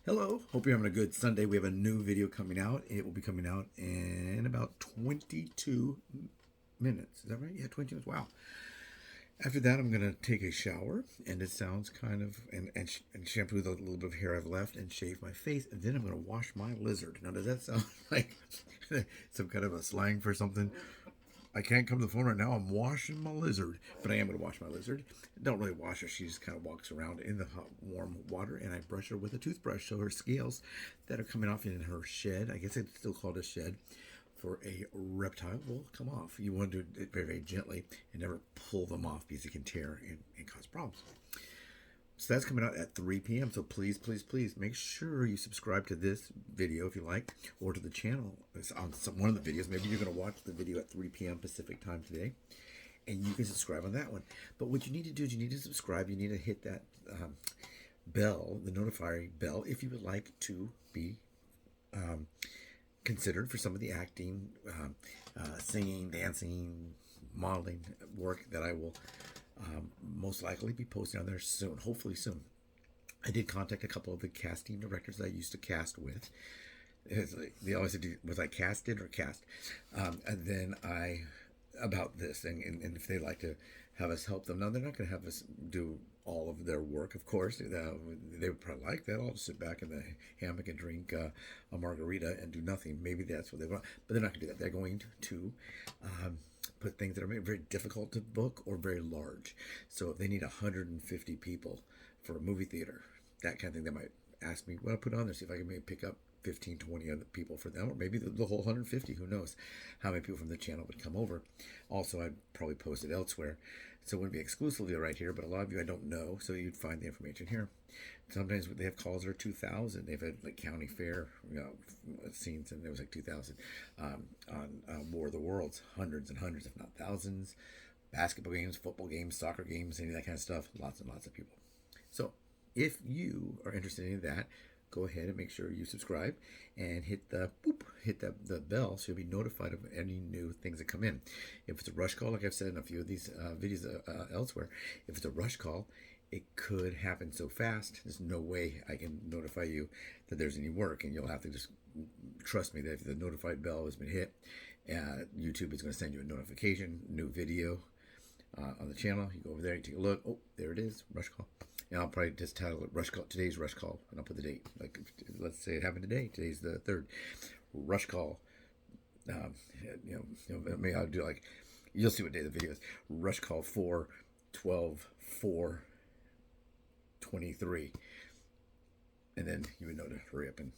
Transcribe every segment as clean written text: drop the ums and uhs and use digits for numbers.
Hello, hope you're having a good Sunday. We have a new video coming out. It will be coming out in about 22 minutes. Is that right? Yeah, 22 minutes. Wow. After that, I'm going to take a shower, and it sounds kind of, and shampoo the little bit of hair I've left and shave my face, and then I'm going to wash my lizard. Now, does that sound like some kind of a slang for something? I can't come to the phone right now. I'm washing my lizard, but I am going to wash my lizard. Don't really wash her. She just kind of walks around in the hot, warm water, and I brush her with a toothbrush. So her scales that are coming off in her shed, I guess it's still called a shed, for a reptile will come off. You want to do it very, very gently and never pull them off because it can tear and cause problems. So that's coming out at 3 p.m. So please, please, please make sure you subscribe to this video if you like, or to the channel. It's on one of the videos. Maybe you're going to watch the video at 3 p.m. Pacific time today, and you can subscribe on that one. But what you need to do is you need to subscribe. You need to hit that bell, the notifying bell, if you would like to be considered for some of the acting, singing, dancing, modeling work that I will most likely be posting on there soon, hopefully soon. I did contact a couple of the casting directors that I used to cast with. They always said, was I casted or cast? And then about this, and if they'd like to have us help them. Now, they're not going to have us do all of their work, of course. They would probably like that. I'll just sit back in the hammock and drink a margarita and do nothing. Maybe that's what they want. But they're not going to do that. They're going to put things that are very difficult to book or very large. So if they need 150 people for a movie theater, that kind of thing, they might ask me what I put on there, see if I can maybe pick up 15, 20 other people for them, or maybe the whole 150. Who knows how many people from the channel would come over. Also, I'd probably post it elsewhere, so it wouldn't be exclusively right here, but a lot of you I don't know, so you'd find the information here. Sometimes they have calls that are 2,000. They've had like county fair scenes, and there was like 2,000 on War of the Worlds, hundreds and hundreds, if not thousands. Basketball games, football games, soccer games, any of that kind of stuff. Lots and lots of people. So if you are interested in that, go ahead and make sure you subscribe and hit the bell so you'll be notified of any new things that come in. If it's a rush call, like I've said in a few of these videos elsewhere, if it's a rush call, it could happen so fast. There's no way I can notify you that there's any work, and you'll have to just trust me that if the notified bell has been hit, YouTube is going to send you a notification, new video on the channel. You go over there, you take a look. Oh, there it is, rush call. And I'll probably just title it "Rush Call." Today's rush call, and I'll put the date. Like, let's say it happened today. Today's the 3rd. Rush call. Maybe I'll do like, you'll see what day the video is. Rush call 4/12/4/23, and then you would know to hurry up and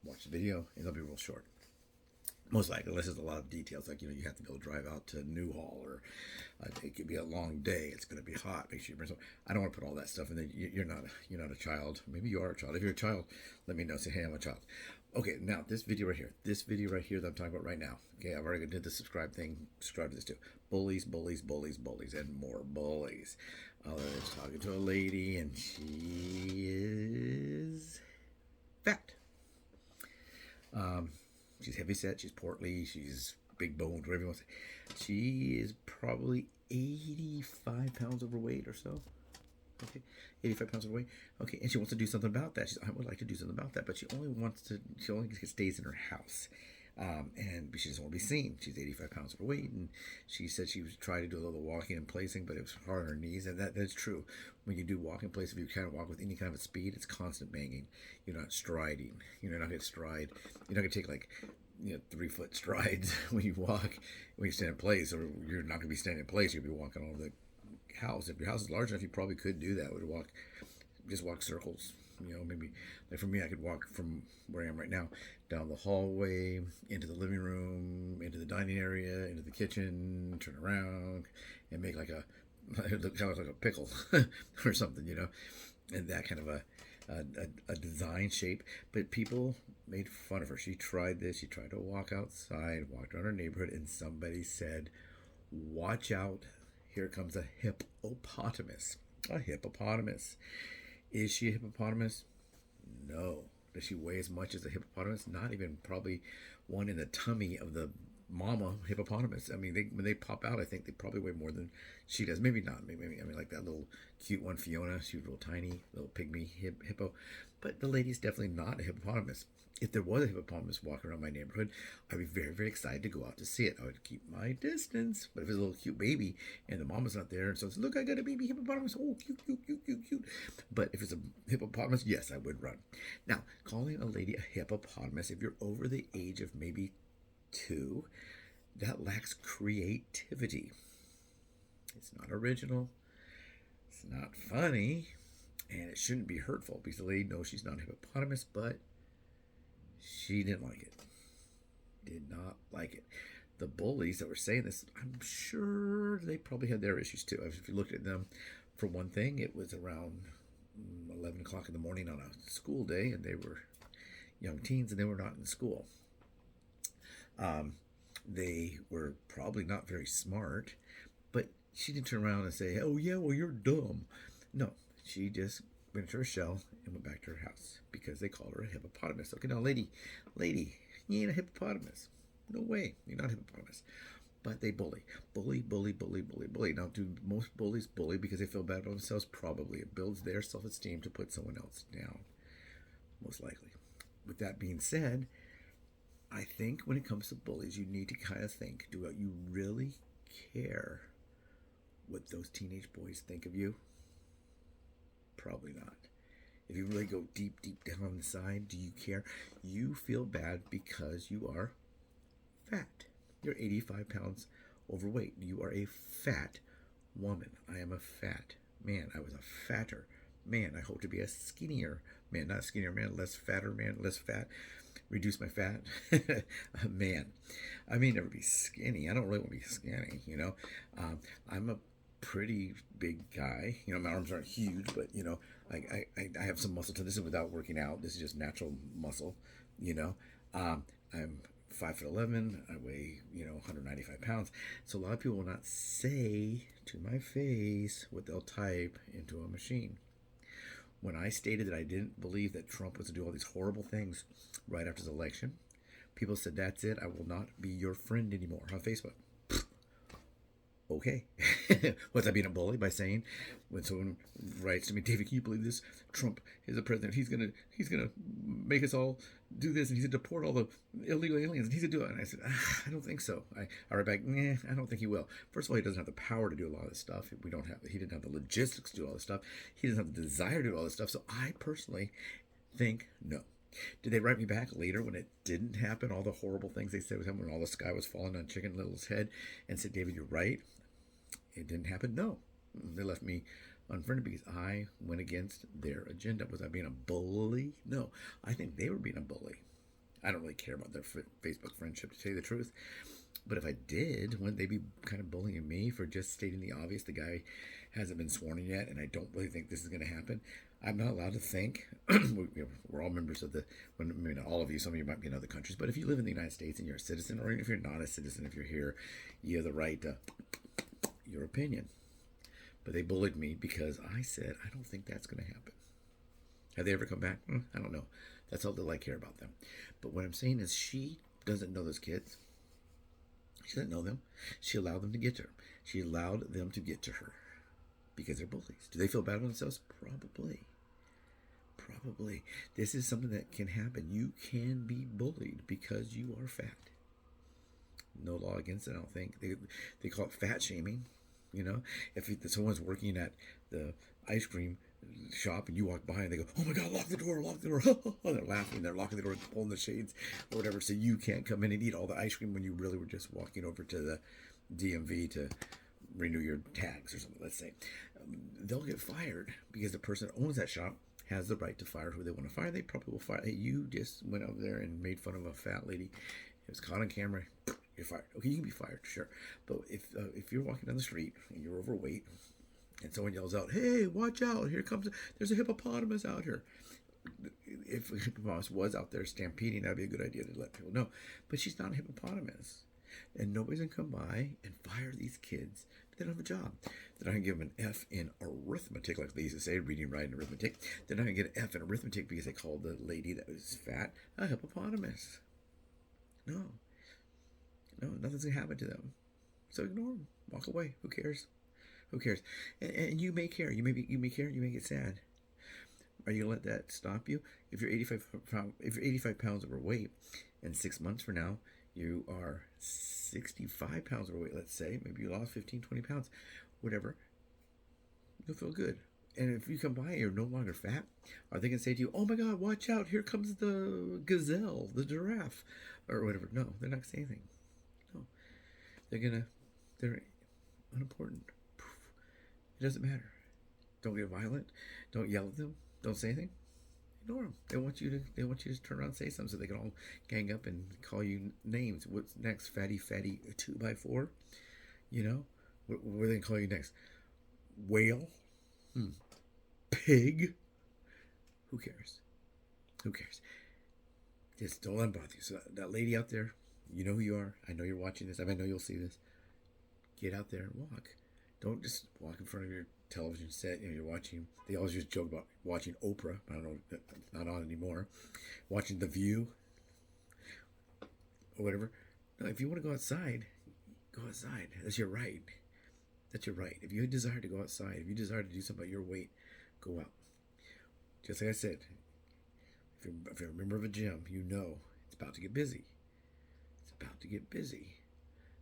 watch the video. And it'll be real short. Most likely, unless there's a lot of details, like, you have to be able to drive out to Newhall, or it could be a long day. It's going to be hot. Make sure you bring some. I don't want to put all that stuff in there. You're not a child. Maybe you are a child. If you're a child, let me know. Say, hey, I'm a child. Okay, now this video right here that I'm talking about right now. Okay, I've already did the subscribe thing. Subscribe to this too. Bullies, bullies, bullies, bullies, and more bullies. I was talking to a lady, and she is fat. She's heavy set, she's portly, she's big boned, whatever you want to say. She is probably 85 pounds overweight or so. Okay, 85 pounds overweight. Okay, and she wants to do something about that. I would like to do something about that, but she only stays in her house. And she doesn't want to be seen. She's 85 pounds overweight, and she said she was trying to do a little walking and placing, but it was hard on her knees, and that's true. When you do walk in place, if you kind of walk with any kind of a speed, it's constant banging. You're not striding. You're not going to stride. You're not going to take like 3-foot strides when you walk, when you stand in place, or you're not going to be standing in place. You'll be walking all over the house. If your house is large enough, you probably could do that. Would walk circles. Maybe like for me, I could walk from where I am right now down the hallway, into the living room, into the dining area, into the kitchen, turn around, and make like it looks like a pickle or something, and that kind of a design shape. But people made fun of her. She tried this. She tried to walk outside, walked around her neighborhood, and somebody said, "Watch out! Here comes a hippopotamus." A hippopotamus. Is she a hippopotamus? No. Does she weigh as much as a hippopotamus? Not even probably one in the tummy of the mama hippopotamus. I mean, when they pop out, I think they probably weigh more than she does. Maybe not. Maybe I mean, like that little cute one, Fiona. She was real tiny, little pygmy hippo. But the lady's definitely not a hippopotamus. If there was a hippopotamus walking around my neighborhood, I'd be very, very excited to go out to see it. I would keep my distance. But if it's a little cute baby and the mama's not there, and so it's, look, I got a baby hippopotamus. Oh, cute, cute, cute, cute, cute. But if it's a hippopotamus, yes, I would run. Now, calling a lady a hippopotamus, if you're over the age of maybe 2, that lacks creativity. It's not original. It's not funny. And it shouldn't be hurtful because the lady knows she's not a hippopotamus, but she didn't like it. Did not like it. The bullies that were saying this, I'm sure they probably had their issues too. If you looked at them, for one thing, it was around 11 o'clock in the morning on a school day, and they were young teens and they were not in school. They were probably not very smart, but she didn't turn around and say, oh yeah, well, you're dumb. No, she just went to her shell and went back to her house because they called her a hippopotamus. Okay, now, lady, you ain't a hippopotamus. No way, you're not a hippopotamus. But they bully. Now, do most bullies bully because they feel bad about themselves? Probably. It builds their self-esteem to put someone else down, most likely. With that being said, I think when it comes to bullies, you need to kind of think, do you really care what those teenage boys think of you? Probably not. If you really go deep down inside, do you care? You feel bad because you are fat. You're 85 pounds overweight. You are a fat woman. I am a fat man. I was a fatter man. I hope to be a skinnier man. Not a skinnier man, less fatter man, less fat. Reduce my fat. Man. I may never be skinny. I don't really want to be skinny, you know. I'm a pretty big guy. You know, my arms aren't huge, but, you know, I have some muscle to this without working out. This is just natural muscle, you know. I'm 5'11". I weigh, 195 pounds. So a lot of people will not say to my face what they'll type into a machine. When I stated that I didn't believe that Trump was to do all these horrible things right after his election, people said, that's it. I will not be your friend anymore on Facebook. Okay. Was I being a bully by saying, when someone writes to me, David, can you believe this? Trump is the president. He's gonna make us all do this, and he's gonna deport all the illegal aliens, and he's gonna do it. And I said, I don't think so. I write back, I don't think he will. First of all, he doesn't have the power to do a lot of this stuff. He didn't have the logistics to do all this stuff. He doesn't have the desire to do all this stuff. So I personally think no. Did they write me back later when it didn't happen? All the horrible things they said was happening, when all the sky was falling on Chicken Little's head, and said, David, you're right. It didn't happen? No. They left me unfriended because I went against their agenda. Was I being a bully? No. I think they were being a bully. I don't really care about their Facebook friendship, to tell you the truth. But if I did, wouldn't they be kind of bullying me for just stating the obvious? The guy hasn't been sworn in yet, and I don't really think this is going to happen. I'm not allowed to think. We're all members of maybe not all of you, some of you might be in other countries, but if you live in the United States and you're a citizen, or if you're not a citizen, if you're here, you have the right to your opinion. But they bullied me because I said, I don't think that's going to happen. Have they ever come back? I don't know. That's all I care about them. But what I'm saying is, she doesn't know those kids. She doesn't know them. She allowed them to get to her. She allowed them to get to her because they're bullies. Do they feel bad about themselves? Probably. This is something that can happen. You can be bullied because you are fat. No law against it, I don't think. They call it fat shaming. If someone's working at the ice cream shop and you walk by and they go, oh my God, lock the door. They're laughing, they're locking the door, pulling the shades or whatever, so you can't come in and eat all the ice cream when you really were just walking over to the DMV to renew your tags or something, let's say. They'll get fired because the person that owns that shop has the right to fire who they want to fire. They probably will fire. Hey, you just went over there and made fun of a fat lady. It was caught on camera. You're fired. Okay, you can be fired, sure. But if you're walking down the street and you're overweight and someone yells out, hey, watch out, there's a hippopotamus out here. If a hippopotamus was out there stampeding, that'd be a good idea to let people know. But she's not a hippopotamus. And nobody's going to come by and fire these kids. They don't have a job. They're not going to give them an F in arithmetic, like they used to say, reading, writing, arithmetic. They're not going to get an F in arithmetic because they called the lady that was fat a hippopotamus. No. No, nothing's gonna happen to them. So ignore them. Walk away. Who cares? Who cares? And you may care. You may care. You may get sad. Are you gonna let that stop you? If you're 85 pounds overweight, and 6 months from now you are 65 pounds overweight, let's say, maybe you lost 15, 20 pounds, whatever, you'll feel good. And if you come by and you're no longer fat, are they gonna say to you, "Oh my God, watch out! Here comes the gazelle, the giraffe," or whatever? No, they're not gonna say anything. No, they're unimportant. It doesn't matter. Don't get violent. Don't yell at them. Don't say anything. Ignore them. They want you to turn around and say something so they can all gang up and call you names. What's next? Fatty 2x4? You know? What are they gonna call you next? Whale? Pig? Who cares? Who cares? Just don't let them bother you. So that lady out there, you know who you are. I know you're watching this. I know you'll see this. Get out there and walk. Don't just walk in front of your television set. You know, you're watching. They always just joke about watching Oprah. I don't know, it's not on anymore. Watching The View or whatever. No, if you want to go outside, go outside. That's your right. That's your right. If you desire to go outside, if you desire to do something about your weight, go out. Just like I said, if you're a member of a gym, you know it's about to get busy. It's about to get busy.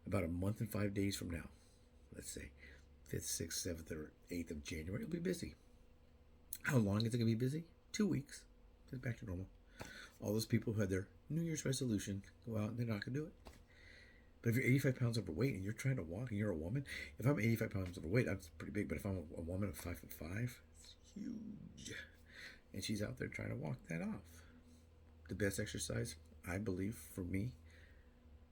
About a month and 5 days from now, let's say 5th, 6th, 7th, or 8th of January, it'll be busy. How long is it going to be busy? 2 weeks. It's back to normal. All those people who had their New Year's resolution go out and they're not going to do it. But if you're 85 pounds overweight and you're trying to walk and you're a woman, if I'm 85 pounds overweight, that's pretty big. But if I'm a woman of 5'5", it's huge. And she's out there trying to walk that off. The best exercise, I believe, for me,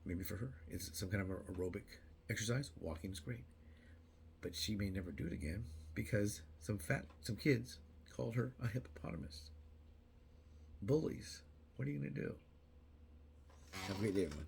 maybe for her, is some kind of aerobic exercise. Walking is great. But she may never do it again because some kids called her a hippopotamus. Bullies. What are you going to do? Have a great day, everyone.